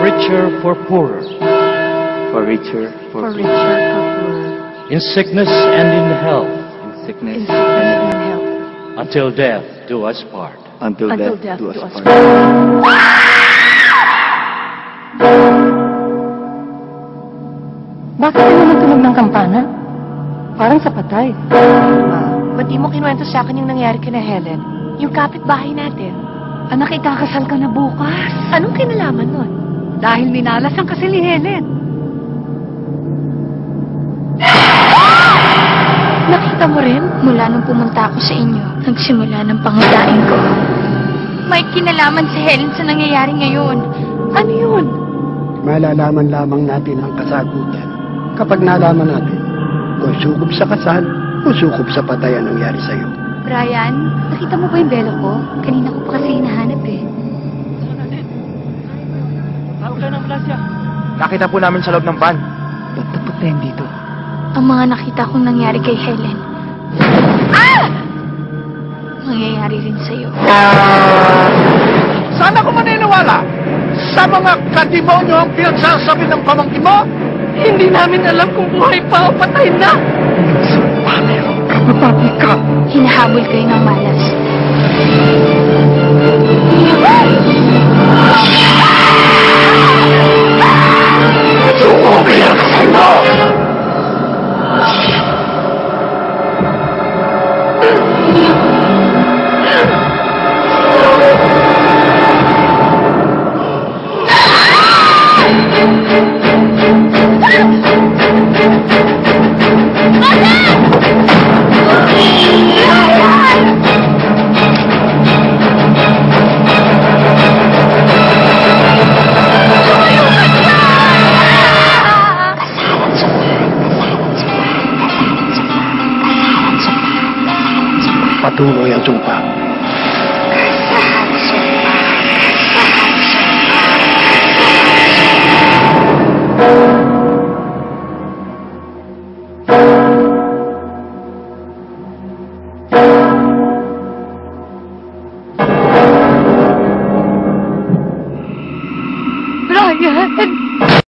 richer for poorer, For richer, For richer, for poorer. in sickness and in health, in sickness, In sickness and in health. until death do us part. until Until death do us part. Bakit ka naman tunog ng kampana? Parang sa patay. Ba't di mo kinuwento sa akin yung nangyari kina Helen? Yung kapitbahay natin. Anak, ikakasal ka na bukas. Anong kinalaman nun? Dahil minalasan kasi ni Helen. Nakita mo rin? Mula nung pumunta ako sa inyo, nagsimula ng pangudain ko. May kinalaman si Helen sa nangyayari ngayon. Ano yun? Malalaman lamang natin ang kasagutan kapag nalaman natin kung sukob sa kasal o sukob sa patay ang nangyari sa'yo. Brian, nakita mo ba yung belo ko? Kanina ko pa kasi hinahanap eh. Nakita po namin sa loob ng van. Ba't tapos na yun dito? Ang mga nakita kong nangyari kay Helen. Mangyayari rin sa'yo. Saan ako maniniwala? Sa mga kademonyo ang pinagsasabi ng pamangkin mo? Hindi namin alam kung buhay pa o patay na. Kapapati ka! Hinahabol kayo ng malas. Sukobin ang kasal mo! Patuloy ang sumpa.